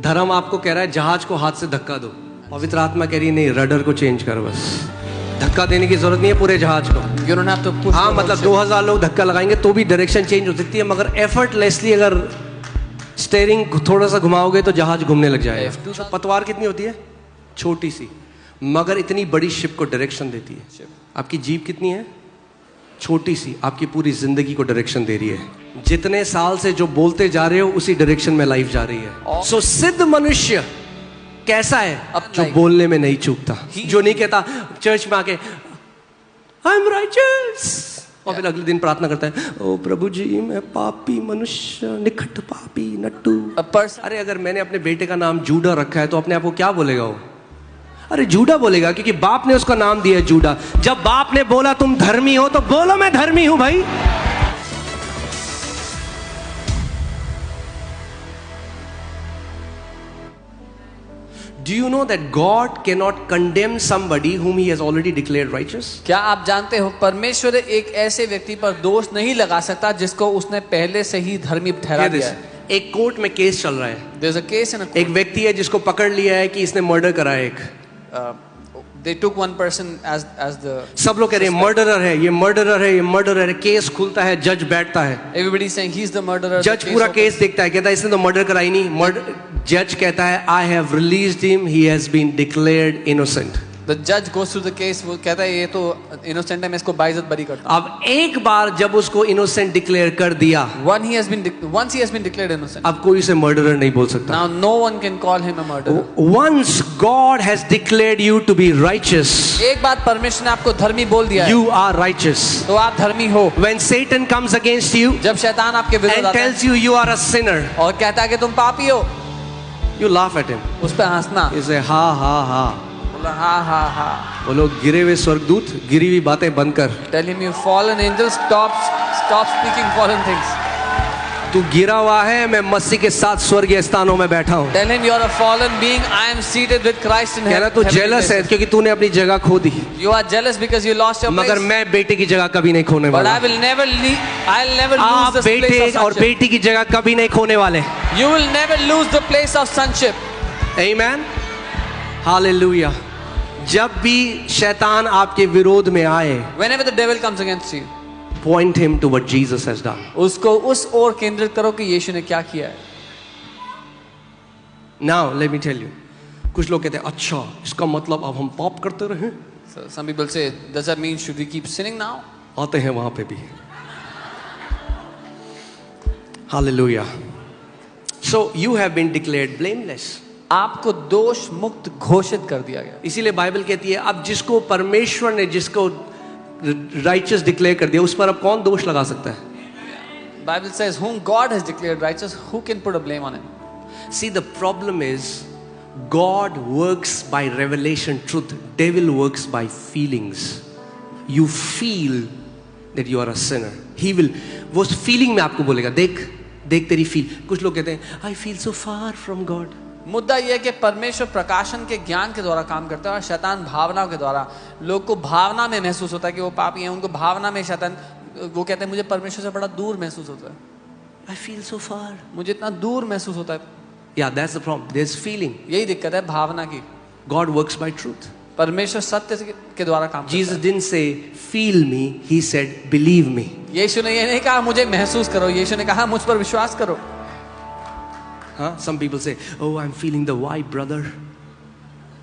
धर्म आपको कह रहा है जहाज को हाथ से धक्का दो, पवित्र आत्मा कह रही है नहीं, रडर को चेंज कर, बस धक्का देने की जरूरत नहीं है पूरे जहाज को। You don't have to push हाँ, the मतलब whole 2000 लोग धक्का लगाएंगे तो भी डायरेक्शन चेंज हो सकती है, मगर एफर्टलेसली अगर स्टीयरिंग थोड़ा सा घुमाओगे तो जहाज घूमने लग जाएगा। पतवार कितनी होती है? छोटी सी, मगर इतनी बड़ी शिप को डायरेक्शन देती है। आपकी जीप कितनी है? छोटी सी, आपकी पूरी जिंदगी को डायरेक्शन दे रही है। जितने साल से जो बोलते जा रहे हो उसी डायरेक्शन में लाइफ जा रही है। सो सिद्ध मनुष्य कैसा है? जो बोलने में नहीं चूकता, जो नहीं कहता चर्च में आके आई एम राइचियस और फिर अगले दिन प्रार्थना करता है, ओ प्रभु जी मैं पापी मनुष्य, निकट पापी नट्टू। अरे अगर मैंने अपने बेटे का नाम जूडा रखा है तो अपने आप को क्या बोलेगा वो? अरे जूडा बोलेगा, क्योंकि बाप ने उसका नाम दिया है जूडा। जब बाप ने बोला तुम धर्मी हो तो बोलो मैं धर्मी हूं भाई। Do you know that God cannot condemn somebody whom He has already declared righteous? क्या आप जानते हो परमेश्वर एक ऐसे व्यक्ति पर दोष नहीं लगा सकता जिसको उसने पहले से ही धर्मी ठहरा दिया है। एक कोर्ट में केस चल रहा है। There's a case in a court. एक व्यक्ति है जिसको पकड़ लिया है कि इसने मर्डर करा है। They took one person as the सब लोग कह रहे हैं मर्डरर है, ये मर्डरर है, ये मर्डरर है। केस खुलता है, जज बैठता है। Everybody is saying he's the murderer. जज पूरा केस देखता है, कहता है इसने तो मर्डर कराई नहीं। जज कहता है I have released him, he has been declared innocent. The judge goes through the case. वो कहता है ये तो innocent है, मैं इसको बाइज्जत बरी करता हूँ। अब एक बार जब उसको innocent डिक्लेयर कर दिया, once he has been declared innocent, अब कोई उसे मर्डरर नहीं बोल सकता। Now no one can call him a murderer. Once God has declared you to be righteous, एक बार परमेश्वर ने आपको धर्मी बोल दिया है, you are righteous. तो आप धर्मी हो। When Satan comes against you जब शैतान आपके विरुद्ध and आता है tells you you are a sinner, और कहता है कि तुम पापी हो, you laugh at him. उस पर हंसना। You say ha ha ha. हाँ हाँ हाँ। बोलो गिरे हुए स्वर्गदूत, गिरी हुई बातें बंद कर। Tell him you fallen angel, stop speaking fallen things. तू गिरा हुआ है, मैं मसीह के साथ स्वर्गीय स्थानों में बैठा हूँ। Tell him you are a fallen being, I am seated with Christ in heaven. कहना तू जेलस है क्योंकि तूने अपनी जगह खो दी। You are jealous because you lost your place. मगर मैं बेटे की जगह कभी नहीं खोने But वाला। I will never lose आप the place बेटे of और sonship. बेटी की जगह कभी नहीं खोने वाले। You will never lose the place of sonship. Amen. Hallelujah. जब भी शैतान आपके विरोध में आए, Whenever the devil comes against you, point him to what Jesus has done. उसको उस ओर केंद्रित करो कि यीशु ने क्या किया है। Now let me tell you. कुछ लोग कहते हैं अच्छा इसका मतलब अब हम पाप करते रहें। So some people say, does that mean should we keep sinning now? आते हैं वहां पे भी। Hallelujah. So you have been declared blameless. आपको दोष मुक्त घोषित कर दिया गया। इसीलिए बाइबल कहती है अब जिसको परमेश्वर ने जिसको राइचियस डिक्लेयर कर दिया उस पर अब कौन दोष लगा सकता है? Bible says whom God has declared righteous, who can put a blame on him? See, the problem is God works by revelation truth, devil works by feelings. You feel that you are a sinner. He will वो feeling में आपको बोलेगा देख देख तेरी feel. कुछ लोग कहते हैं I feel so far from God. मुद्दा यह है कि परमेश्वर प्रकाशन के ज्ञान के द्वारा काम करता है और शैतान भावनाओं के द्वारा। लोग को भावना में महसूस होता है कि वो पापी हैं, उनको भावना में शैतान वो कहते हैं मुझे परमेश्वर से बड़ा दूर महसूस होता है। I feel so far. मुझे इतना दूर महसूस होता है। Yeah, that's the problem. There's feeling. यही दिक्कत है भावना की। God works by truth. परमेश्वर सत्य के द्वारा काम करता है। Jesus didn't say feel me, he said believe me. यीशु ने ये नहीं कहा मुझे महसूस करो, यीशु ने कहा मुझ पर विश्वास करो। Some people say, oh, I'm feeling the vibe, brother.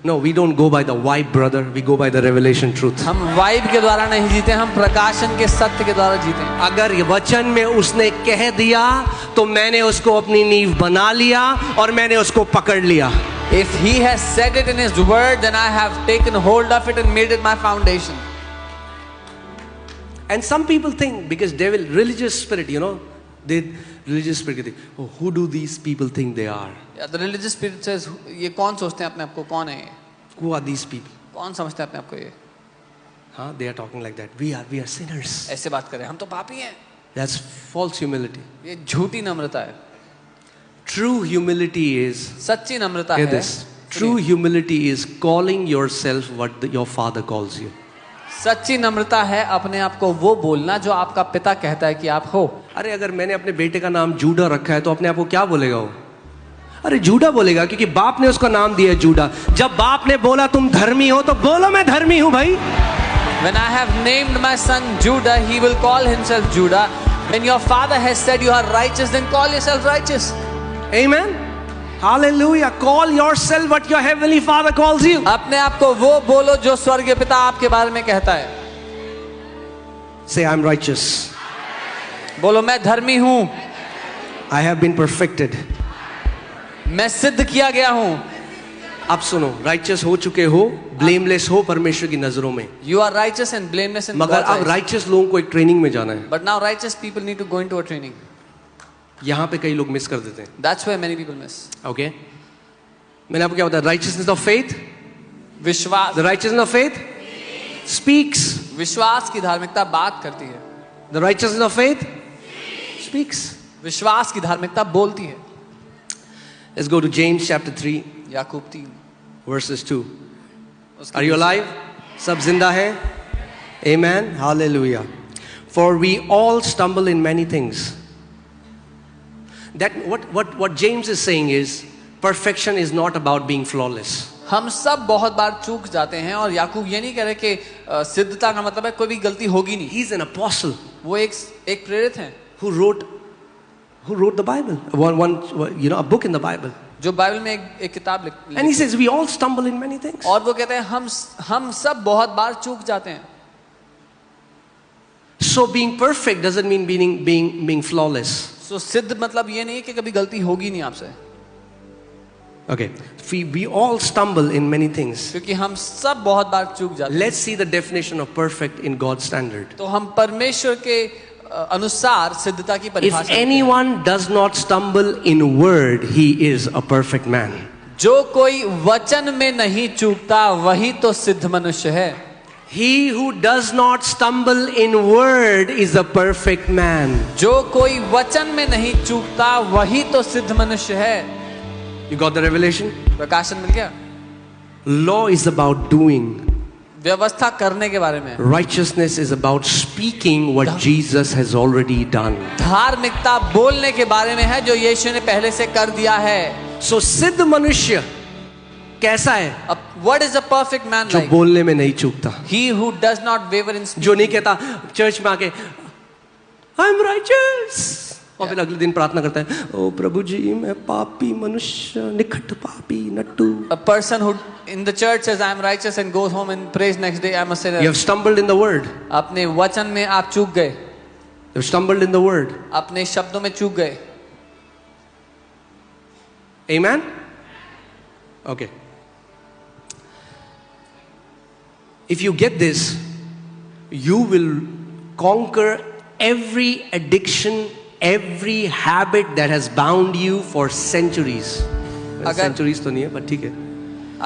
No, we don't go by the vibe, brother. We go by the revelation truth. हम वाइब के द्वारा नहीं जीते, हम प्रकाशन के सत्य के द्वारा जीते हैं। अगर ये वचन में उसने कह दिया तो मैंने उसको अपनी नींव बना लिया और मैंने उसको पकड़ लिया। If he has said it in his word, then I have taken hold of it and made it my foundation. And some people think because devil, religious spirit, you know, religious spirit think, oh, who do these people think they are? Yeah, the religious spirit says, ये कौन सोचते हैं अपने आप को कौन है ये? Who are these people? कौन समझते हैं अपने आप को ये? हाँ, they are talking like that. We are sinners. ऐसे बात करें, हम तो पापी हैं। That's false humility. ये झूठी नम्रता है। True humility is, सच्ची नम्रता hear है। this. True humility is calling yourself what your father calls you. सच्ची नम्रता है अपने आप को वो बोलना जो आपका पिता कहता है कि आप हो। अरे अगर मैंने अपने बेटे का नाम जूडा रखा है तो अपने आप को क्या बोलेगा वो? अरे जूडा बोलेगा क्योंकि बाप ने उसका नाम दिया जूडा। जब बाप ने बोला तुम धर्मी हो तो बोलो मैं धर्मी हूं भाई। When I have named my son Judah, he will call himself Judah. When your father has said you are righteous, then call yourself righteous. Amen. Hallelujah. Call yourself what your heavenly Father calls you. अपने आप को वो बोलो जो स्वर्गीय पिता आपके बारे में कहता है। Say I'm righteous. बोलो मैं धर्मी हूं। I have been perfected. मैं सिद्ध किया गया हूं। अब सुनो, राइचियस हो चुके हो, ब्लेमलेस हो परमेश्वर की नजरों में। You are righteous and blameless in मगर God's अब eyes. राइचियस लोगों को एक ट्रेनिंग में जाना है। But now righteous people need to go into a training. यहाँ पे कई लोग मिस कर देते हैं। That's where many people miss. Okay, मैंने आपको क्या बताया? राइचियसनेस ऑफ फेथ, विश्वास, the righteousness of faith speaks. विश्वास की धार्मिकता बात करती है। The righteousness of faith speaks. विश्वास की धार्मिकता बोलती है। Let's go to James chapter 3 Yakub 3 verses 2. Are you alive? सब जिंदा हैं? Amen. Hallelujah. For we all stumble in many things. That what James is saying is perfection is not about being flawless. हम सब बहुत बार चूक जाते हैं और याकूब ये नहीं कह रहे कि सिद्धता का मतलब है कोई भी गलती होगी नहीं। He's an apostle वो एक प्रेरित हैं who wrote the Bible, a book in the Bible. जो बाइबल में एक किताब लिखी। And he says we all stumble in many things. और वो कहते हैं हम सब बहुत बार चूक जाते हैं। So being perfect doesn't mean being flawless. So सिद्ध मतलब ये नहीं कि कभी गलती होगी नहीं आपसे। Okay, we all stumble in many things. क्योंकि हम सब बहुत बार चूक जाते हैं। Let's see the definition of perfect in God's standard. तो हम परमेश्वर के अनुसार सिद्धता की If परिभाषा। anyone does not stumble in word, he is a perfect man. जो कोई वचन में नहीं चूकता वही तो सिद्ध मनुष्य है। He who does not stumble in word is a perfect man. जो कोई वचन में नहीं चूकता वही तो सिद्ध मनुष्य है। You got the revelation? प्रकाशन मिल गया। Law is about doing. व्यवस्था करने के बारे में। Righteousness is about speaking what Jesus has already done. धार्मिकता बोलने के बारे में है जो यीशु ने पहले से कर दिया है। So सिद्ध मनुष्य कैसा है? What is a perfect man जो like? बोलने में नहीं चूकता, He who does not waver in speech. जो नहीं कहता चर्च में आके I'm righteous और फिर अगले दिन प्रार्थना करता है, ओ प्रभु जी मैं पापी मनुष्य, निकट पापी Nattu. A person who in the church says I am righteous and goes home and prays next day I am a sinner. You have stumbled in the word. अपने वचन में आप चूक गए। You have stumbled in the word. अपने शब्दों में चूक गए। Amen? Okay. If you get this, you will conquer every addiction, every habit that has bound you for centuries. Centuries तो नहीं है, but ठीक है।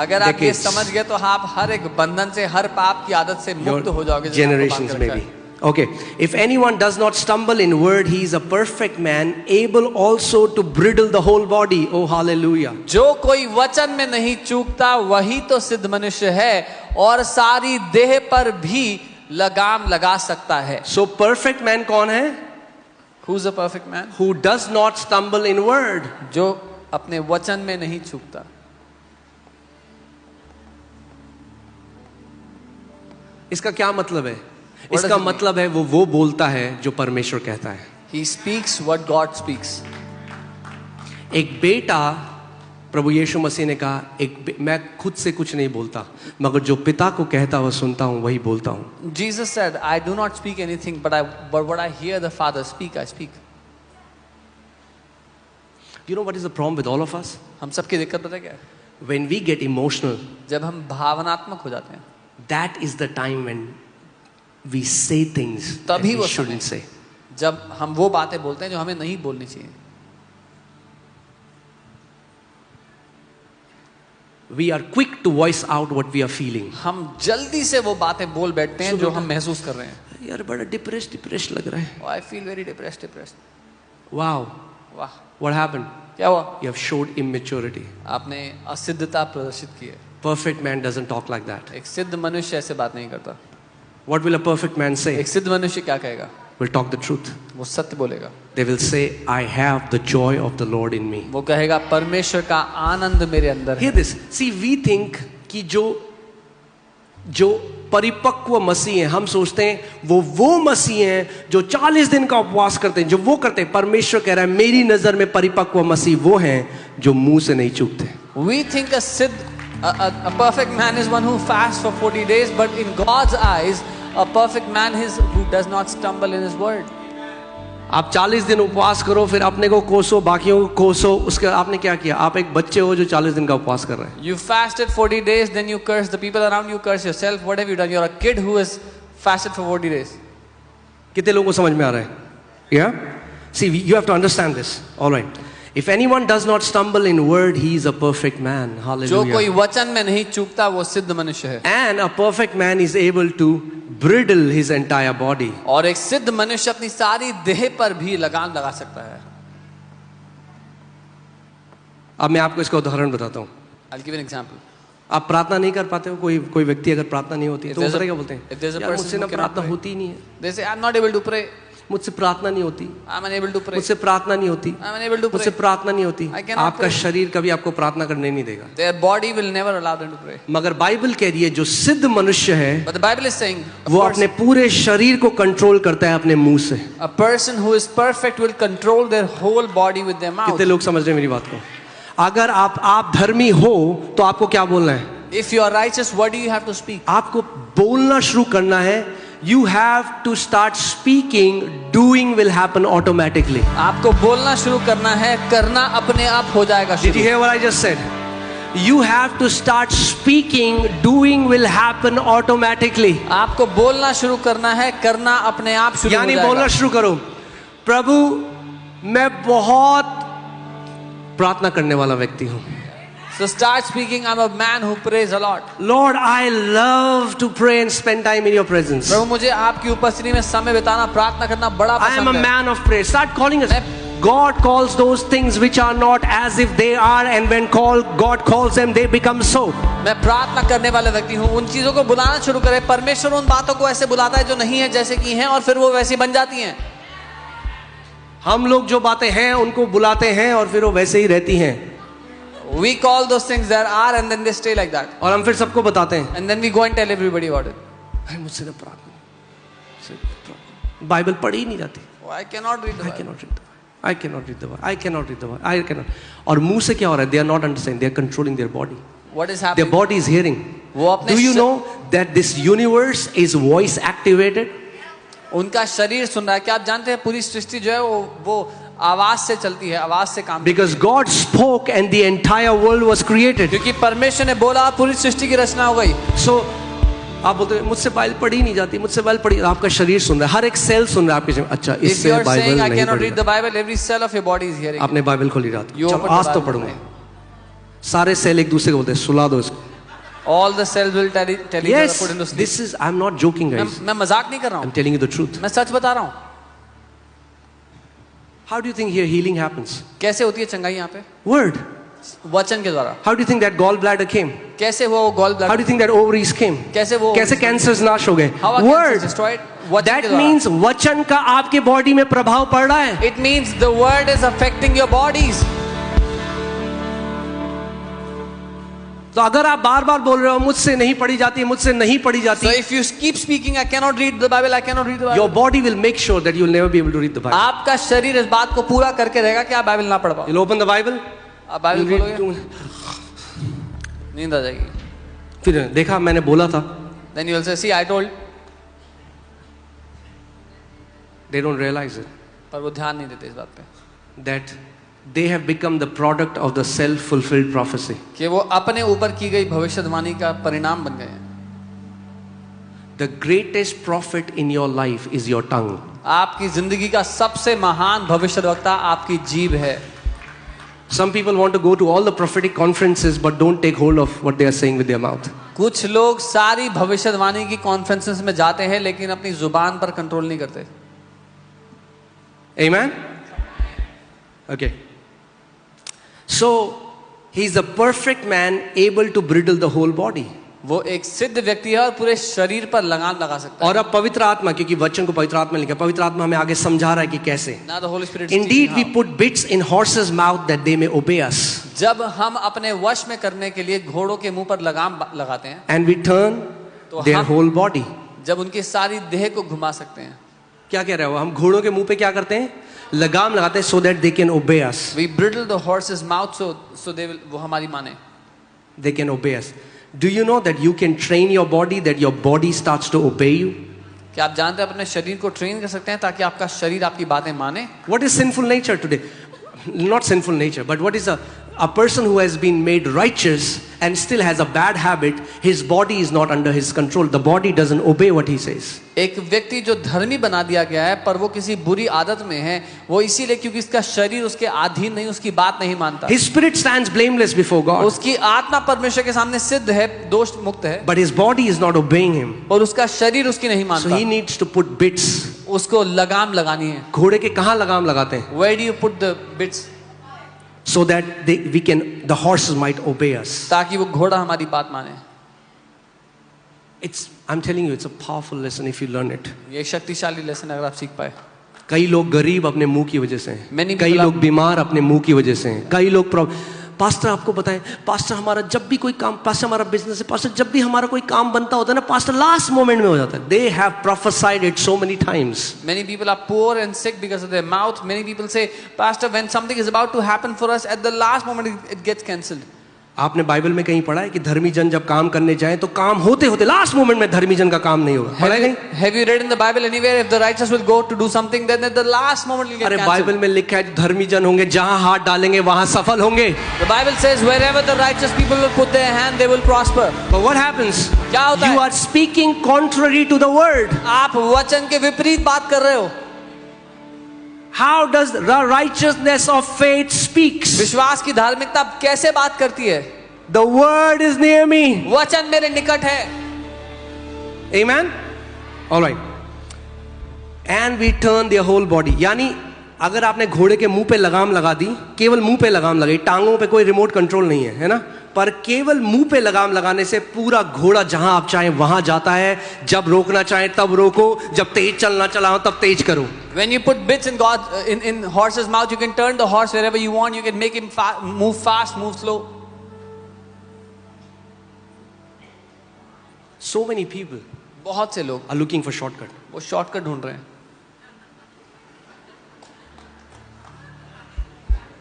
अगर आप ये Decades. समझ गए तो आप हर एक बंधन से, हर पाप की आदत से मुक्त हो जाओगे। Generations maybe. Okay. If anyone does not stumble in word, he is a perfect man, able also to bridle the whole body. Oh, hallelujah. जो कोई वचन में नहीं चूकता वही तो सिद्ध मनुष्य है और सारी देह पर भी लगाम लगा सकता है। So perfect man कौन है? Who's a perfect man? Who does not stumble in word. जो अपने वचन में नहीं चूकता। इसका क्या मतलब है? इसका मतलब है वो बोलता है जो परमेश्वर कहता है। He speaks what God speaks. एक बेटा, प्रभु यीशु मसीह ने कहा, मैं खुद से कुछ नहीं बोलता, मगर जो पिता को कहता हुआ सुनता हूं वही बोलता हूं। Jesus said, I do not speak anything, but what I hear the Father speak, I speak. You know what is the problem with all of us? हम सबकी दिक्कत पता है क्या है? When we get emotional, जब हम भावनात्मक हो जाते हैं, that is the time when we say things that तभी we वो shouldn't समय say. जब हम वो बातें बोलते हैं जो हमें नहीं बोलनी चाहिए। We are quick to voice out what we are feeling. हम जल्दी से वो बातें बोल बैठते हैं जो हम महसूस कर रहे हैं। यार बड़ा डिप्रेस्ड लग रहा है। Oh, I feel very depressed. Wow, वाह, what happened? क्या हुआ? You have showed immaturity. आपने असिद्धता प्रदर्शित की है। Perfect man doesn't talk like that. एक सिद्ध मनुष्य ऐसे बात नहीं करता। What will a perfect man say? एक सिद्ध मनुष्य क्या कहेगा? Will talk the truth. वो सत्य बोलेगा। They will say, I have the joy of the Lord in me. वो कहेगा परमेश्वर का आनंद मेरे अंदर Hear है। this. See, we think कि जो परिपक्व मसीह हैं, हम सोचते हैं वो मसीह हैं जो 40 दिन का उपवास करते हैं, जो वो करते हैं। परमेश्वर कह रहा है मेरी नजर में परिपक्व मसीह वो हैं जो मुंह से नहीं चूकते। We think a perfect man is one who fasts for 40 days, but in God's eyes, a perfect man is who does not stumble in his word. आप 40 दिन उपवास करो, फिर अपने को कोसो, बाकियों को कोसो, उसके आपने क्या किया? आप एक बच्चे हो जो 40 दिन का उपवास कर रहे हैं। You fasted 40 days, then you curse the people around you, curse yourself. What have you done? You're a kid who has fasted for 40 days. कितने लोगों को समझ में आ रहा है? Yeah? See, you have to understand this. All right. If anyone does not stumble in word, he is a perfect man. Hallelujah. जो कोई वचन में नहीं चूकता वो सिद्ध मनुष्य है। And a perfect man is able to bridle his entire body. और एक सिद्ध मनुष्य अपनी सारी देह पर भी लगाम लगा सकता है। अब मैं आपको इसका उदाहरण बताता हूँ। I'll give an example. आप प्रार्थना नहीं कर पाते हो, कोई व्यक्ति अगर प्रार्थना नहीं होती है तो वो क्या बोलते if there's a हैं? यार मुझसे ना प्रार्थना होती ही नहीं है। They say I'm not able to pray. मुझसे प्रार्थना नहीं होती। I'm unable to pray. मुझसे प्रार्थना नहीं होती। I'm unable to मुझसे pray. प्रार्थना नहीं होती। I cannot आपका pray. शरीर कभी आपको प्रार्थना करने नहीं देगा। Their body will never allow them to pray. मगर बाइबल कह रही है जो सिद्ध मनुष्य है But the Bible is saying वो अपने पूरे शरीर को कंट्रोल करता है अपने मुंह से। a person who is perfect will control their whole body with their mouth. कितने लोग समझ रहे हैं मेरी बात को? अगर आप धर्मी हो तो आपको क्या बोलना है? If you are righteous, what do you have to speak? आपको बोलना शुरू करना है। You have to start speaking. Doing will happen automatically. आपको बोलना शुरू करना है, करना अपने आप हो जाएगा Did you शुरू। hear what I just said? You have to start speaking. Doing will happen automatically. आपको बोलना शुरू करना है, करना अपने आप शुरू हो यानी जाएगा। बोलना शुरू करो, प्रभु मैं बहुत प्रार्थना करने वाला व्यक्ति हूँ। So start speaking. I'm a man who prays a lot. Lord, I love to pray and spend time in your presence. प्रभु मुझे आपकी उपस्थिति में समय बिताना, प्रार्थना करना बड़ा I am पसंद a है। man of prayer. Start calling us. God calls those things which are not as if they are, and when God calls them, they become so. मैं प्रार्थना करने वाला व्यक्ति हूँ। उन चीजों को बुलाना शुरू करें। परमेश्वर उन बातों को ऐसे बुलाता है जो नहीं है जैसे कि हैं, और फिर वो वैसी बन जाती हैं। हम लोग जो बातें हैं उनको बुलाते हैं और फिर वो वैसे ही रहती हैं। We call those things that are, and then they stay like that. और हम फिर सबको बताते हैं। And then we go and tell everybody about it. अरे मुझसे ना प्रार्थना, बाइबल पढ़ी ही नहीं जाती। Oh, I cannot read the I Bible. cannot read the Bible. I cannot read the Bible. I cannot read the Bible. I cannot. और मुंह से क्या हो रहा है? They are not understanding. They are controlling their body. What is Their happening? body is hearing. वो अपने Do you know that this universe is voice activated? उनका शरीर सुन रहा है। क्या आप जानते हैं पूरी सृष्टि जो है वो आवाज से चलती है, आवाज से काम। Because God spoke and the entire world was created. क्योंकि परमेश्वर ने बोला पूरी सृष्टि की रचना हो गई। So आप बोलते हैं मुझसे बाइबल पढ़ी नहीं जाती, मुझसे बाइबल पढ़ी। आपका शरीर सुन रहा है, हर एक सेल सुन रहा है आपके जिसमें। अच्छा If इससे you are Bible saying I नहीं cannot read पढ़ी। the Bible, every cell of your body is hearing. आपने बाइबल खोली रात You को, open चलो the आज तो Bible पढ़ूंगा। today. सारे सेल एक दूसरे को बोलते हैं सुला दो इसको। All the cells will tell each other Yes, put into sleep. this is, I'm not joking guys. मैं मजाक नहीं कर रहा I'm हूँ, telling you the truth. मैं सच बता रहा हूँ। How do you think here healing happens? कैसे होती है चंगाई यहाँ पे? Word. वचन के द्वारा। How do you think that gallbladder came? कैसे हुआ वो gall How do bladder? you think that ovaries came? कैसे वो कैसे cancers नाश हो गए? How are cancers Word. destroyed? वचन के That द्वारा। means वचन का आपके बॉडी में प्रभाव पड़ रहा है। It means the word is affecting your bodies. तो अगर आप बार बार बोल रहे हो मुझसे नहीं पढ़ी जाती, मुझसे नहीं पढ़ी जाती, So if you keep speaking, I cannot read the Bible, I cannot read the your Bible. body will make sure that you will never be able to read the Bible. आपका शरीर इस बात को पूरा करके रहेगा कि आप बाइबल ना पढ़ पाओ। You'll open the Bible, आप बाइबल you'll खोलोगे, read, नींद आ जाएगी। फिर देखा मैंने बोला था। Then you will say, see, I told. They don't realize it पर वो ध्यान नहीं देते इस बात पे that they have become the product of the self-fulfilled prophecy. कि वो अपने ऊपर की गई भविष्यवाणी का परिणाम बन गए हैं। The greatest prophet in your life is your tongue. आपकी जिंदगी का सबसे महान भविष्यद्वक्ता आपकी जीभ है। Some people want to go to all the prophetic conferences but don't take hold of what they are saying with their mouth. कुछ लोग सारी भविष्यवाणी की कॉन्फ्रेंसेस में जाते हैं लेकिन अपनी जुबान पर कंट्रोल नहीं करते। Amen? Okay. So, he is a perfect man able to bridle the whole body. वो एक सिद्ध व्यक्ति है और पूरे शरीर पर लगाम लगा सकता है। और अब पवित्र आत्मा, क्योंकि वचन को पवित्र आत्मा लिखा, पवित्र आत्मा हमें आगे समझा रहा है कि कैसे। Now the Holy Spirit is Indeed, teaching we how. put bits in horses' mouth that they may obey us, जब हम अपने वश में करने के लिए घोड़ों के मुंह पर लगाम लगाते हैं, and we turn तो their हम whole body. जब उनकी सारी देह को घुमा सकते हैं। क्या कह रहे हो? हम घोड़ों के मुंह पे क्या करते हैं? लगाम लगाते हैं, so that they can obey us. We bridle the horse's mouth so they will, वो हमारी माने। They can obey us. Do you know that you can train your body, that your body starts to obey you? क्या आप जानते हैं अपने शरीर को ट्रेन कर सकते हैं ताकि आपका शरीर आपकी बातें माने? What is sinful nature today? Not sinful nature, but what is a person who has been made righteous and still has a bad habit? His body is not under his control. The body doesn't obey what he says. एक व्यक्ति जो धर्मी बना दिया गया है पर वो किसी बुरी आदत में है, वो इसीलिए क्योंकि इसका शरीर उसके अधीन नहीं, उसकी बात नहीं मानता। His spirit stands blameless before God, उसकी आत्मा परमेश्वर के सामने सिद्ध है, दोष मुक्त है, but his body is not obeying him. और उसका शरीर उसकी नहीं So मानता। he needs to put bits. उसको लगाम लगानी है। घोड़े के कहाँ लगाम लगाते हैं? Where do you put the bits? So that the horses might obey us. ताकि वो घोड़ा हमारी बात माने। I'm telling you, it's a powerful lesson if you learn it. ये शक्तिशाली लेसन अगर आप सीख पाए। कई लोग गरीब अपने मुंह की वजह से हैं, Many कई people लोग बीमार अपने मुंह की वजह से हैं, कई लोग पास्टर आपको बताएं, पास्टर हमारा जब भी कोई काम, पास्टर हमारा बिजनेस है, पास्टर जब भी हमारा कोई काम बनता होता है ना, पास्टर लास्ट मोमेंट में हो जाता है. They have prophesied it so many times. Many people are poor and sick because of their mouth. Many people say, Pastor, when something is about to happen for us, at the last moment it gets cancelled. आपने Bible में कहीं पढ़ा है कि धर्मी जन जब काम करने जाएं तो काम होते होते लास्ट मोमेंट में धर्मी जन का काम नहीं होगा? पढ़ा है कहीं? Have you read in the Bible anywhere if the righteous will go to do something, then at the last moment will get अरे cancelled? बाइबल में लिखा है धर्मी जन होंगे जहां हाथ डालेंगे वहां सफल होंगे. The Bible says wherever the righteous people will put their hand, they will prosper. But what happens? क्या होता You है? are speaking contrary to the word. आप वचन के विपरीत बात कर रहे हो. How does the righteousness of faith speaks? विश्वास की धार्मिकता कैसे बात करती है? The word is near me. वचन मेरे निकट है. Amen? All right. And we turn their whole body. यानी अगर आपने घोड़े के मुंह पे लगाम लगा दी, केवल मुंह पे लगाम लगाई, टांगों पे कोई रिमोट कंट्रोल नहीं है ना? पर केवल मुंह पे लगाम लगाने से पूरा घोड़ा जहां आप चाहें वहां जाता है. जब रोकना चाहें तब रोको, जब तेज चलना चलाओ तब तेज करो. When you put bits in in horse's mouth, you can turn the horse wherever you want. You can make him move fast, move slow. So many people बहुत से लोग are looking for shortcut. वो shortcut ढूंढ रहे हैं.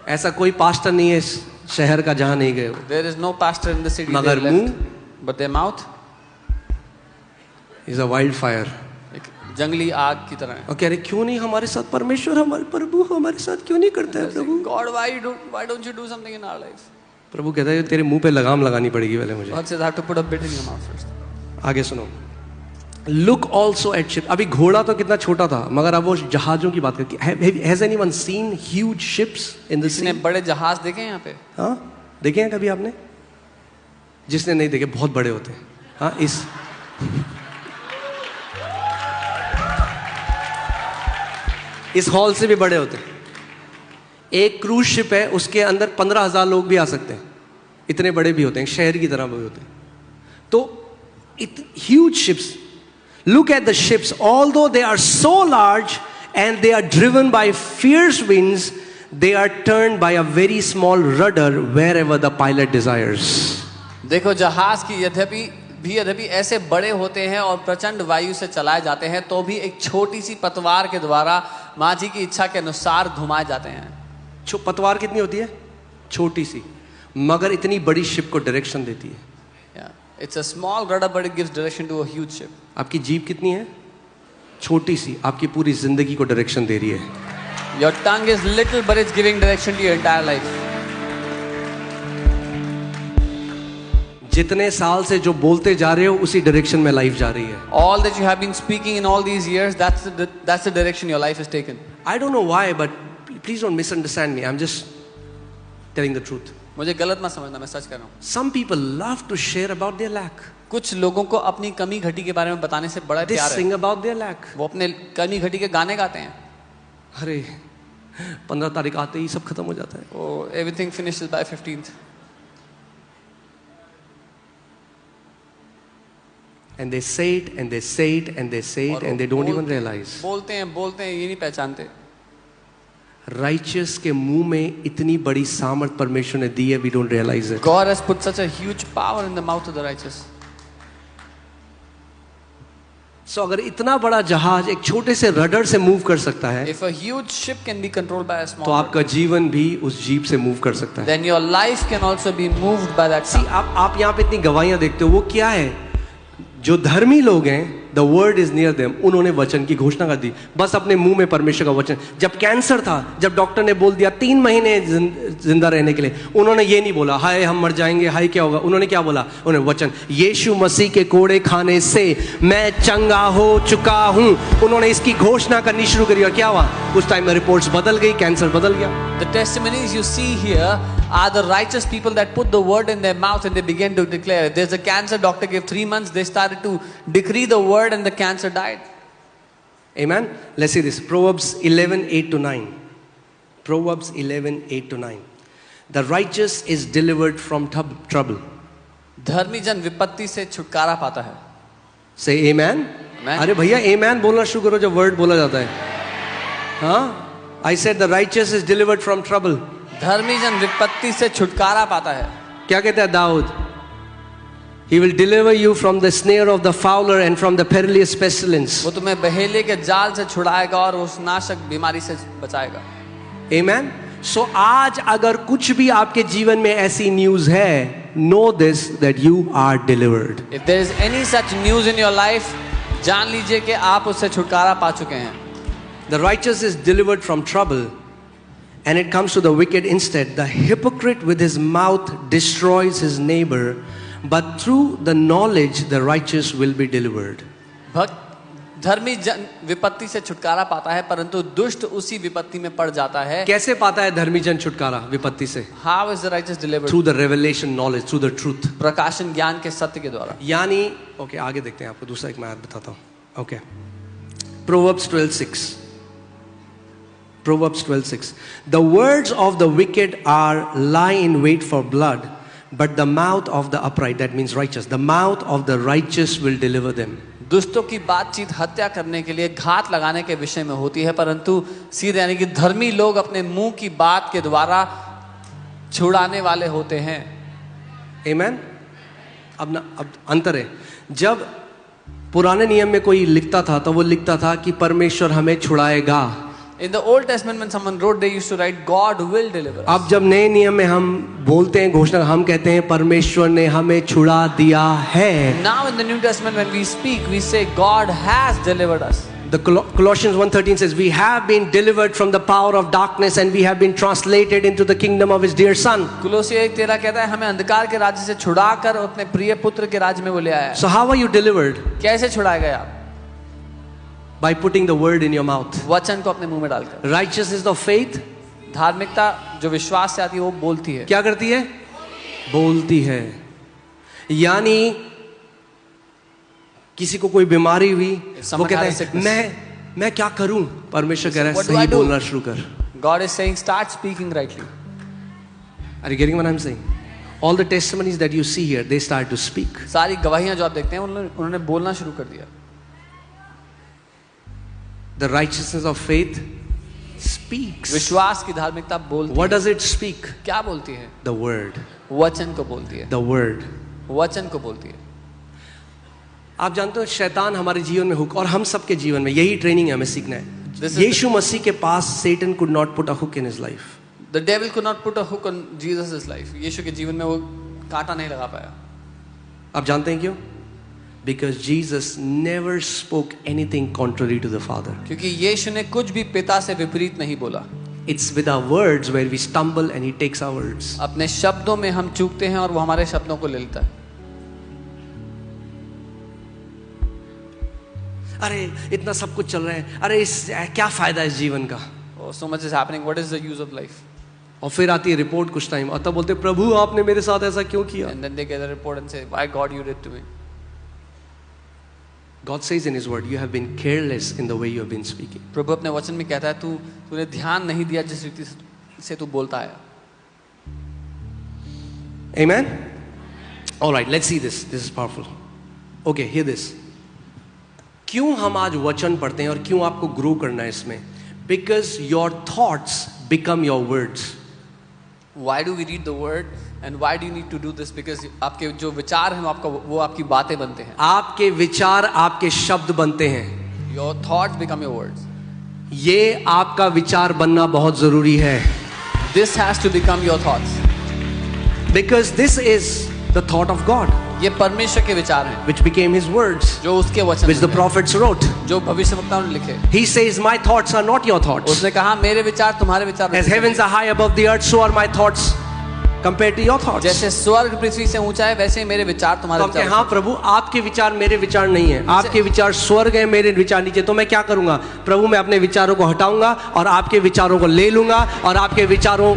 ऐसा कोई pastor नहीं है इस शहर का जहां नहीं गए हो. There is no pastor in the city. मगर they left. मुंह But their mouth is a wildfire. एक जंगली आग की तरह है. और कह रहे क्यों नहीं हमारे साथ परमेश्वर, हमारे प्रभु हमारे साथ क्यों नहीं करता है प्रभु? God, why don't you do something in our life? प्रभु कहता है तेरे मुंह पे लगाम लगानी पड़ेगी पहले मुझे. God says I have to put a bit in your mouth first. आगे सुनो. Look also at ship. अभी घोड़ा तो कितना छोटा था, मगर अब वो जहाजों की बात करती. Has anyone seen huge ships in the sea? इसने बड़े जहाज देखे हैं यहाँ पे? हाँ देखे हैं कभी आपने? जिसने नहीं देखे बहुत बड़े होते हैं. हाँ इस हॉल से भी बड़े होते हैं. एक क्रूज शिप है, उसके अंदर 15,000 लोग भी आ सकते हैं. इतने बड़े भी होते हैं, शहर की तरह भी होते हैं. तो huge ships. Look at the ships. Although they are so large and they are driven by fierce winds, they are turned by a very small rudder wherever the pilot desires. देखो जहाज की यद्यपि ऐसे बड़े होते हैं और प्रचंड वायु से चलाए जाते हैं, तो भी एक छोटी सी पतवार के द्वारा माझी की इच्छा के अनुसार घुमाए जाते हैं. पतवार कितनी होती है? छोटी सी, मगर इतनी बड़ी शिप को डायरेक्शन देती है. It's a small rudder but it gives direction to a huge ship. आपकी जीभ कितनी है? छोटी सी, आपकी पूरी जिंदगी को डायरेक्शन दे रही है. Your tongue is little but it's giving direction to your entire life. जितने साल से जो बोलते जा रहे हो उसी डायरेक्शन में लाइफ जा रही है. All that you have been speaking in all these years, that's the direction your life has taken. I don't know why, but please don't misunderstand me. I'm just telling the truth. मुझे गलत मत समझना, मैं सच कर रहा हूँ. Some people love to share about their lack. कुछ लोगों को अपनी कमी घटी के बारे में बताने से बड़ा They प्यार है. sing about their lack. वो अपने कमी घटी के गाने गाते हैं. अरे 15 तारीख आते ही सब खत्म हो जाता है. Oh, everything finishes by 15th. And they say it and they say it and they say it and they don't even realize. बोलते हैं ये नहीं पहचानते. Righteous के मुंह में इतनी बड़ी सामर्थ परमेश्वर ने दी है, we don't realize it. God has put such a huge power in the mouth of the righteous. So अगर इतना बड़ा जहाज एक छोटे से रडर से मूव कर सकता है, If a huge ship can be controlled by a small तो आपका जीवन भी उस जीप से मूव कर सकता है. then your life can also be moved by that. See, आप यहाँ पे इतनी गवाहियां देखते हो, वो क्या है? जो धर्मी लोग हैं, the word is near them, उन्होंने वचन की घोषणा कर दी, बस अपने मुंह में परमेश्वर का वचन. जब कैंसर था, जब डॉक्टर ने बोल दिया 3 महीने जिंदा रहने के लिए, उन्होंने ये नहीं बोला हाय हम मर जाएंगे, हाय क्या होगा. उन्होंने क्या बोला? उन्होंने वचन, यीशु मसीह के कोड़े खाने से मैं चंगा हो चुका हूं. उन्होंने इसकी घोषणा करनी शुरू करी और क्या हुआ? उस टाइम में रिपोर्ट्स बदल गई, कैंसर बदल गया. The testimonies you see here are the righteous people that put the word in their mouth and they began to declare. There's a cancer doctor gave 3 months, they started to decree the word and the cancer died. Amen. Let's see this. Proverbs 11:8-9. Proverbs 11:8-9. The righteous is delivered from trouble. धर्मी जन विपत्ति से छुटकारा पाता है. Say amen. Amen. अरे भैया amen बोलना शुरू करो जब वर्ड बोला जाता है. हाँ, I said the righteous is delivered from trouble. धर्मी जन विपत्ति से छुटकारा पाता है. क्या कहता है Dawood? He will deliver you from the snare of the fowler and from the perilous pestilence. वो तुम्हें बहेले के जाल से छुड़ाएगा और उस नाशक बीमारी से बचाएगा. Amen. So आज अगर कुछ भी आपके जीवन में ऐसी न्यूज़ है, know this that you are delivered. If there is any such news in your life, जान लीजिए कि आप उससे छुटकारा पा चुके हैं. The righteous is delivered from trouble, and it comes to the wicked instead. The hypocrite with his mouth destroys his neighbor, but through the knowledge the righteous will be delivered. धर्मी जन विपत्ति से छुटकारा पाता है, परंतु दुष्ट उसी विपत्ति में पड़ जाता है. कैसे पाता है धर्मी जन छुटकारा विपत्ति से? How is the righteous delivered? Through the revelation knowledge, through the truth. प्रकाशन ज्ञान के सत्य के द्वारा. यानी ओके आगे देखते हैं, आपको दूसरा एक मैं बताता हूँ. Okay, Proverbs 12:6. Proverbs 12:6. The words of the wicked lie in wait for blood, but the mouth of the upright, that means righteous, the mouth of the righteous will deliver them. दुष्टों की बातचीत हत्या करने के लिए घात लगाने के विषय में होती है, परंतु सीधे यानी कि धर्मी लोग अपने मुंह की बात के द्वारा छुड़ाने वाले होते हैं. Amen. अब अंतर है. जब पुराने नियम में कोई लिखता था तो वो लिखता था कि परमेश्वर हमें छुड़ाएगा. In the Old Testament, when someone wrote, they used to write, God will deliver us. अब जब नए नियम में हम बोलते हैं घोषणा, हम कहते हैं परमेश्वर ने हमें छुड़ा दिया है. Now in the New Testament, when we speak, we say God has delivered us. The Colossians 1:13 says, we have been delivered from the power of darkness and we have been translated into the kingdom of his dear son. कुलोसी 1:13 कहता है हमें अंधकार के राज्य से छुड़ाकर अपने प्रिय पुत्र के राज्य में वो ले आया है. So how are you delivered? कैसे छुड़ाए गए आप? By putting the word in your mouth. वचन को अपने मुंह में डालकर. Righteousness of faith. धार्मिकता जो विश्वास से आती है वो बोलती है. क्या करती है? बोलती है. यानी किसी को कोई बीमारी हुई, वो कहता है मैं क्या करूं? परमेश्वर कह रहा है सही बोलना शुरू कर. God is saying start speaking rightly. Are you getting what I'm saying? All the testimonies that you see here, they start to speak. सारी गवाहियां जो आप देखते हैं उन्होंने बोलना शुरू कर दिया. The righteousness of faith speaks. विश्वास की धार्मिकता बोलती है. What does it speak? क्या बोलती है? The word. वचन को बोलती है. The word. वचन को बोलती है. आप जानते हो शैतान हमारे जीवन में हुक, और हम सबके जीवन में यही ट्रेनिंग है, हमें सीखना है. यीशु मसीह के पास Satan could not put a hook in his life. The devil could not put a hook on Jesus' life. यीशु के जीवन में वो कांटा नहीं लगा पाया. आप जानते हैं क्यों? Because Jesus never spoke anything contrary to the Father. क्योंकि यीशु ने कुछ भी पिता से विपरीत नहीं बोला. It's with our words where we stumble and he takes our words. अपने शब्दों में हम चूकते हैं और वो हमारे शब्दों को ले लेता है. अरे इतना सब कुछ चल रहा है, अरे इस क्या फायदा इस जीवन का? Oh, so much is happening. What is the use of life? और फिर आती है रिपोर्ट कुछ टाइम, और तब बोलते प्रभु आपने मेरे साथ ऐसा क्यों किया? And then they get a report and say, why God you did to me? God says in his word, you have been careless in the way you have been speaking. प्रभु अपने वचन में कहता है तूने ध्यान नहीं दिया जिस रीति से तू बोलता है. Amen. All right, let's see this. This is powerful. Okay, here this. क्यों हम आज वचन पढ़ते हैं और क्यों आपको ग्रो करना है इसमें? Because your thoughts become your words. Why do we read the word and why do you need to do this? Because आपके जो विचार हैं वो आपकी बातें बनते हैं। आपके विचार आपके शब्द बनते हैं। Your thoughts become your words. ये आपका विचार बनना बहुत जरूरी है। This has to become your thoughts. Because this is the thought of God, ये परमेश्वर के विचार हैं, which became His words, जो उसके वचन which the prophets wrote. जो भविष्यवक्ताओं ने लिखे। He says, "My thoughts are not your thoughts. उसने कहा मेरे विचार तुम्हारे विचार As heavens are high above the earth, so are my thoughts compared to your thoughts." जैसे स्वर्ग पृथ्वी से ऊंचा है वैसे ही मेरे विचार तुम्हारे तो हम विचार। हाँ प्रभु, आपके विचार मेरे विचार नहीं है, आपके विचार स्वर्ग है, मेरे विचार नीचे। तो मैं क्या करूंगा प्रभु? मैं अपने विचारों को हटाऊंगा और आपके विचारों को ले लूंगा और आपके विचारों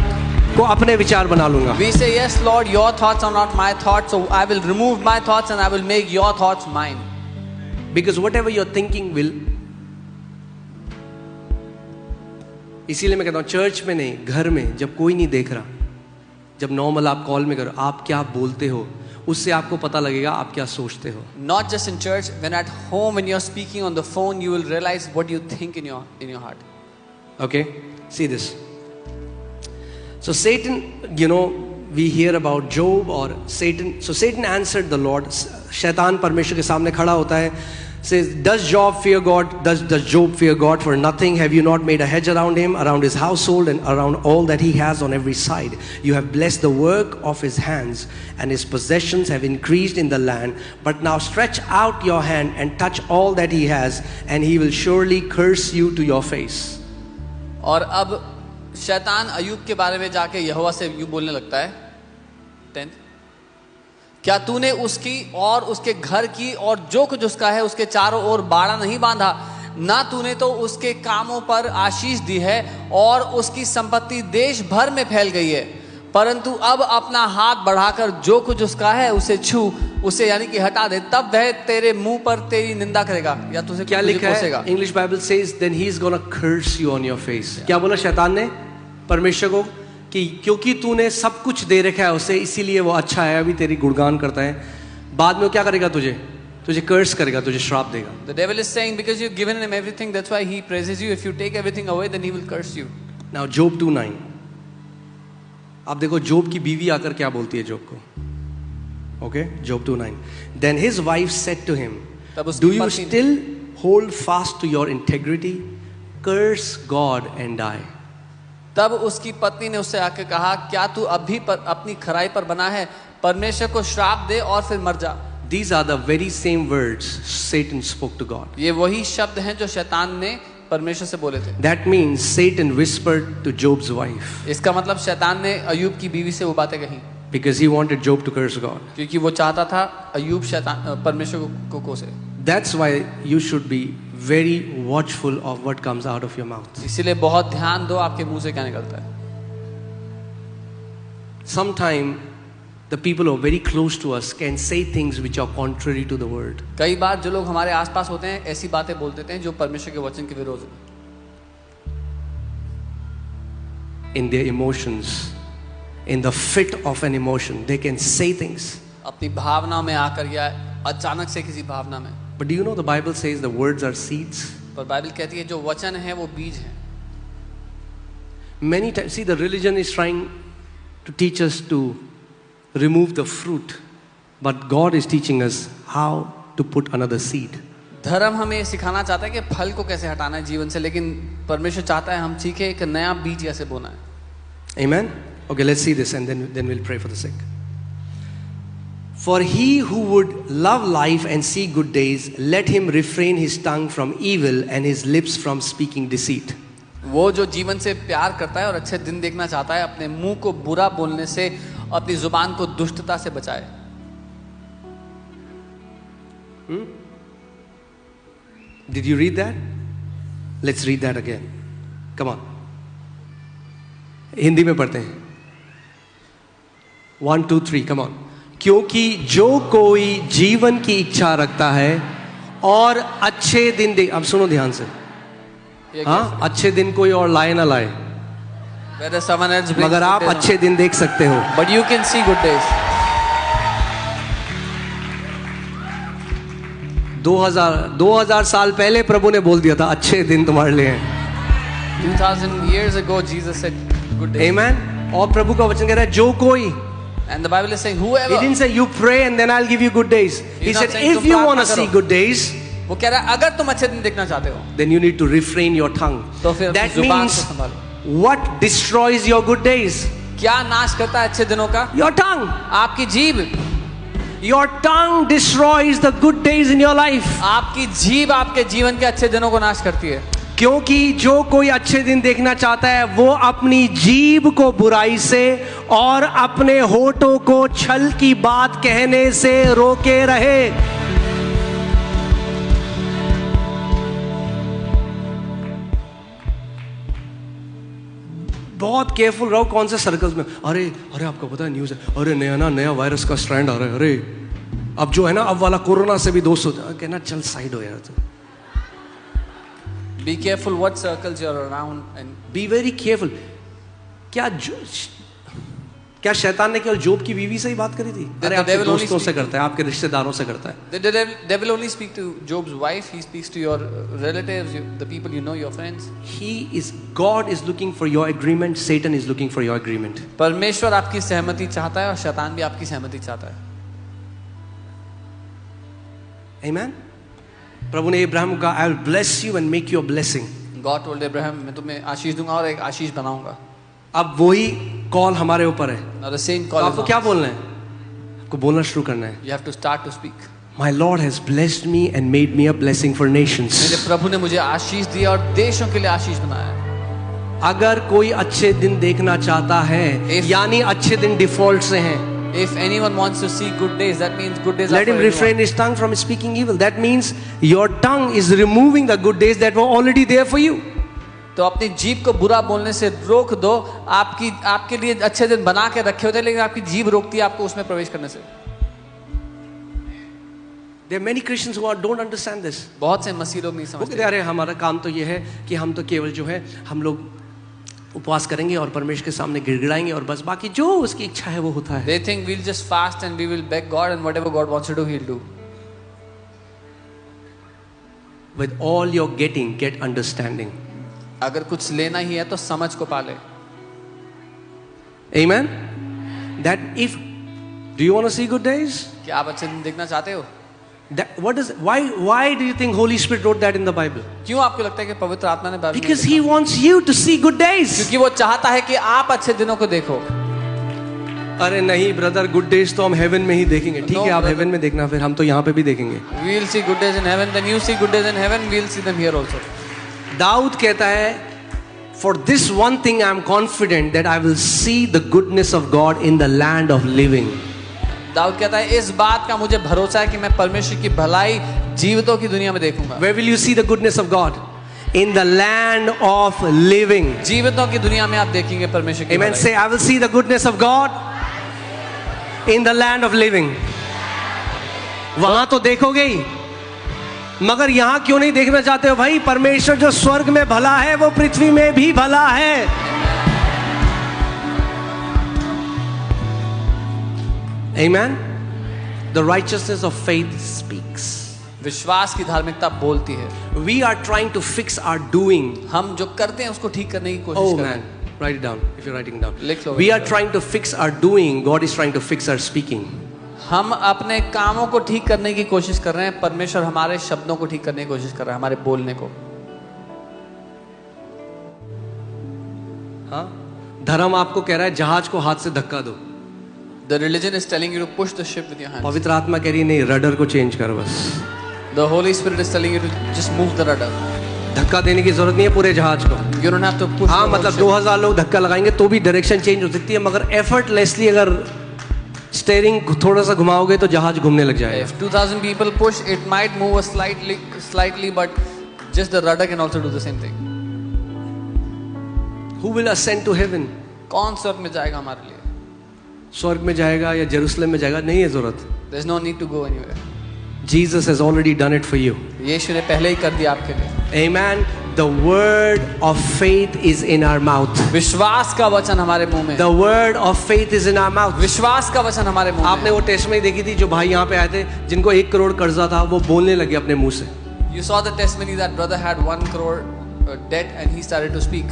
को अपने विचार बना लूंगा। We say yes Lord, your thoughts are not my thoughts, so I will remove my thoughts and I will make your thoughts mine. Because whatever you're thinking will, इसीलिए मैं कहता हूँ चर्च में नहीं, घर में जब कोई नहीं देख रहा, जब नॉर्मल आप कॉल में करो, आप क्या बोलते हो उससे आपको पता लगेगा आप क्या सोचते हो। Not just in church, when at home when you're speaking on the phone, you will realize what you think in your heart. Okay, see this. So Satan, we hear about Job or Satan. So Satan answered the Lord. शैतान परमेश्वर के सामने खड़ा होता है, says, "Does Job fear God? Does Job fear God for nothing? Have you not made a hedge around him, around his household, and around all that he has on every side? You have blessed the work of his hands, and his possessions have increased in the land. But now stretch out your hand and touch all that he has, and he will surely curse you to your face." और अब शैतान अय्यूब के बारे में जाके यहोवा से यूं बोलने लगता है, 10th, क्या तूने उसकी और उसके घर की और जो कुछ उसका है उसके चारों ओर बाड़ा नहीं बांधा? ना तूने तो उसके कामों पर आशीष दी है और उसकी संपत्ति देश भर में फैल गई है, परंतु अब अपना हाथ बढ़ाकर जो कुछ उसका है उसे छू, उसे यानी कि हटा दे, तब वह तेरे मुंह पर तेरी निंदा करेगा या तुझे क्या लिखा है? English Bible says, "Then he is gonna curse you on your face." क्या बोला शैतान ने परमेश्वर को? कि क्योंकि तूने सब कुछ दे रखा है उसे, इसीलिए वो अच्छा है, अभी तेरी गुणगान करता है, बाद में वो क्या करेगा? तुझे कर्स करेगा, तुझे श्राप देगा। The devil is saying because you've given him everything, that's why he praises you. If you take everything away, then he will curse you. Now Job 2:9, आप देखो जोब की बीवी आकर क्या बोलती है जोब को। Okay, Job 2:9. Then his wife said to him, "Do you still hold fast to your integrity? Curse God and die." तब उसकी पत्नी ने उससे आके कहा, क्या तू अभी अपनी खराई पर बना है? परमेश्वर को श्राप दे और फिर मर जा। These are the very same words Satan spoke to God. ये वही शब्द हैं जो शैतान ने परमेश्वर से बोले थे। That means Satan whispered to Job's wife. इसका मतलब शैतान ने अय्यूब की बीवी से वो बातें कही। Because he wanted Job to curse God. क्योंकि वो चाहता था अय्यूब शैतान परमेश्वर को कोसे। That's why you should be very watchful of what comes out of your mouth. इसीलिए बहुत ध्यान दो आपके मुंह से क्या निकलता है। Sometime the people who are very close to us can say things which are contrary to the word. कई बार जो लोग हमारे आसपास होते हैं ऐसी बातें बोल देते हैं जो परमेश्वर के वचन के विरोध है। In their emotions, in the fit of an emotion, they can say things. अपनी भावना में आकर या अचानक से किसी भावना में। But do you know the Bible says the words are seeds? पर बाइबल कहती है जो वचन है वो बीज है। Many times, see, the religion is trying to teach us to remove the fruit, but God is teaching us how to put another seed. धर्म हमें सिखाना चाहता है कि फल को कैसे हटाना है जीवन से, लेकिन परमेश्वर चाहता है हम सीखे एक नया बीज कैसे बोना है। Amen? Okay, let's see this and then we'll pray for the sick. For he who would love life and see good days, let him refrain his tongue from evil and his lips from speaking deceit. वो जो जीवन से प्यार करता है और अच्छे दिन देखना चाहता है, अपने मुंह को बुरा बोलने से, अपनी जुबान को दुष्टता से बचाए। Did you read that? Let's read that again. Come on. Hindi में पढ़ते हैं। 1, 2, 3, come on. क्योंकि जो कोई जीवन की इच्छा रखता है और अच्छे दिन देख, अब सुनो ध्यान से, हाँ, अच्छे दिन कोई और लाए ना लाए, मगर आप अच्छे दिन देख सकते हो। But you can see good days. 2000 साल पहले प्रभु ने बोल दिया था अच्छे दिन तुम्हारे लिए हैं। 2000 years ago, Jesus said, "Good day." Amen. और प्रभु का वचन कह रहा है जो कोई, And the Bible is saying, He whoever. didn't say you pray and then I'll give you good days. He He's not said saying if तुम you प्रार्थना want to see करो। good days, वो कह रहा है अगर तुम अच्छे दिन देखना चाहते हो then you need to refrain your tongue. तो फिर अपनी That जुबान means को संभालो। what destroys your good days? क्या नाश करता है अच्छे दिनों का? Your tongue. आपकी जीभ। Your tongue destroys the good days in your life. आपकी जीभ आपके जीवन के अच्छे दिनों को नाश करती है। क्योंकि जो कोई अच्छे दिन देखना चाहता है वो अपनी जीभ को बुराई से और अपने होठों को छल की बात कहने से रोके रहे। बहुत केयरफुल रहो कौन से सर्कल्स में। अरे अरे आपको पता है न्यूज़ है, अरे नया वायरस का स्ट्रैंड आ रहा है, अरे अब जो है ना अब वाला कोरोना से भी दोस्त होता है, कहना चल साइड हो यार। Be careful what circles you're around and be very careful. क्या शैतान ने केवल जोब की बीवी से ही बात करी थी? अरे आपके दोस्तों से करता है, आपके रिश्तेदारों से करता है। the devil only speak to Job's wife. He speaks to your relatives, the people you know, your friends. God is looking for your agreement. Satan is looking for your agreement. परमेश्वर आपकी सहमति चाहता है और शैतान भी आपकी सहमति चाहता है। Amen. प्रभु ने इब्राहिम को कहा I will bless you and make you a blessing. God told Abraham, मैं तुम्हें आशीष दूंगा और एक आशीष बनाऊंगा। अब वही कॉल हमारे ऊपर है। Now the same call तो is आपको on क्या us. बोलना है? आपको बोलना शुरू करना है। You have to start to speak. My Lord has blessed me and made me a blessing for nations. मेरे प्रभु ने मुझे आशीष दिया और देशों के लिए आशीष बनाया है। अगर कोई अच्छे दिन देखना चाहता है, यानी अच्छे दिन डिफॉल्ट से हैं, If anyone wants to see good days, that means good days are let for him everyone. refrain his tongue from speaking evil. That means your tongue is removing the good days that were already there for you. तो अपनी जीभ को बुरा बोलने से रोक दो। आपके लिए अच्छे दिन बना के रखे होते हैं, लेकिन आपकी जीभ रोकती है आपको उसमें प्रवेश करने से। There are many Christians who don't understand this. बहुत से मसीह लोग नहीं वो समझते। कहते हैं अरे हमारा काम तो ये है कि हम तो केवल जो है हम लोग उपवास करेंगे और परमेश्वर के सामने गिड़गिड़ाएंगे और बस बाकी जो उसकी इच्छा है वो होता है। They think we'll just fast and we will beg God and whatever God wants to do, He'll do. With all your getting, get understanding. अगर कुछ लेना ही है तो समझ को पाले। Amen. That if do you want to see good days? क्या आप अच्छे दिन देखना चाहते हो? Why do you think Holy Spirit wrote that in the Bible? क्यों आपको लगता है कि पवित्र आत्मा ने बाइबल में Because लिखा? He wants you to see good days. क्योंकि वो चाहता है कि आप अच्छे दिनों को देखो। अरे नहीं ब्रदर, गुड डेज तो हम हेवन में ही देखेंगे। ठीक No, है आप brother. हेवन में देखना, फिर हम तो यहाँ पे भी देखेंगे। We'll see good days in heaven, then you see good days in heaven, we'll see them here also. Dawood कहता है For this one thing I am confident that I will see the goodness of God in the land of living. Dawood कहता है इस बात का मुझे भरोसा है कि मैं परमेश्वर की भलाई जीवितों की दुनिया में देखूंगा। Where will you see the goodness of God? In the land of living. जीवितों की दुनिया में आप देखेंगे परमेश्वर की Amen. भलाई। Say I will see the goodness of God in the land of living. वहां तो देखोगे ही, मगर यहां क्यों नहीं देखना चाहते हो भाई? परमेश्वर जो स्वर्ग में भला है वो पृथ्वी में भी भला है। Amen. The righteousness of faith speaks. विश्वास की धार्मिकता बोलती है। We are trying to fix our doing. हम जो करते हैं उसको ठीक करने की कोशिश Oh करते man, हैं। write it down if you're writing it down. लिख लो। We are trying to fix our doing. God is trying to fix our speaking. हम अपने कामों को ठीक करने की कोशिश कर रहे हैं, परमेश्वर हमारे शब्दों को ठीक करने की कोशिश कर रहा है, हमारे बोलने को। हाँ, धर्म आपको कह रहा है जहाज को हाथ से धक्का दो। The religion is telling you to push the ship with your hands. पवित्र आत्मा कह रही है नहीं, रडर को चेंज कर बस। The Holy Spirit is telling you to just move the rudder. धक्का देने की जरूरत नहीं है पूरे जहाज को। You don't have to push. हाँ the whole मतलब ship. 2000 लोग धक्का लगाएंगे तो भी डायरेक्शन चेंज हो सकती है, मगर एफर्टलेसली अगर स्टीयरिंग थोड़ा सा घुमाओगे तो जहाज घूमने लग जाएगा। If 2000 people push, it might move a slightly, but just the rudder can also do the same thing. Who will ascend to heaven? कौन स्वर्ग में जाएगा हमारे लिए? स्वर्ग में जाएगा या जेरूसलम में जाएगा, नहीं है जरूरत। There's no need to go anywhere. Jesus has already done it for you. यीशु ने पहले ही कर दिया आपके लिए। Amen. The word of faith is in our mouth. विश्वास का वचन हमारे मुंह में, The word of faith is in our mouth. विश्वास का वचन हमारे मुंह आपने में। वो टेस्टमनी देखी थी जो भाई यहाँ पे आए थे जिनको 1 करोड़ कर्जा था, वो बोलने लगे अपने मुंह से। You saw the testimony that brother had 1 crore debt and he started to speak.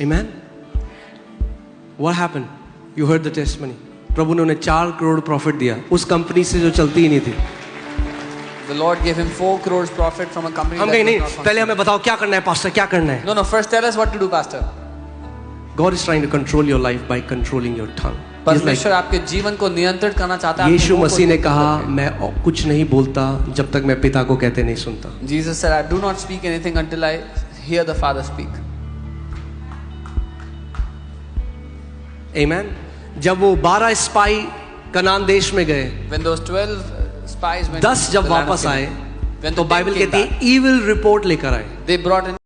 Amen. What happened? You heard the testimony. प्रभु ने उन्हें 4 करोड़ प्रॉफिट दिया उस कंपनी से जो चलती ही नहीं थी। The Lord gave him 4 crores profit from a company. हम that कहीं was नहीं, not functioning. पहले हमें बताओ क्या करना है पास्टर, क्या करना है? No, no. First, tell us what to do, pastor. God is trying to control your life by controlling your tongue. He's like, परमेश्वर आपके जीवन को नियंत्रित करना चाहता है। यीशु मसीह ने कहा मैं कुछ नहीं बोलता जब तक मैं पिता को कहते नहीं सुनता। Jesus said, I do not speak anything until I hear the Father speak. Amen. जब वो 12 स्पाई कनान देश में गए, When those 12 spies went 10 to जब the land of वापस आए Canaan, when तो the 10 बाइबल came कहती back, है ईविल रिपोर्ट लेकर आए। they brought an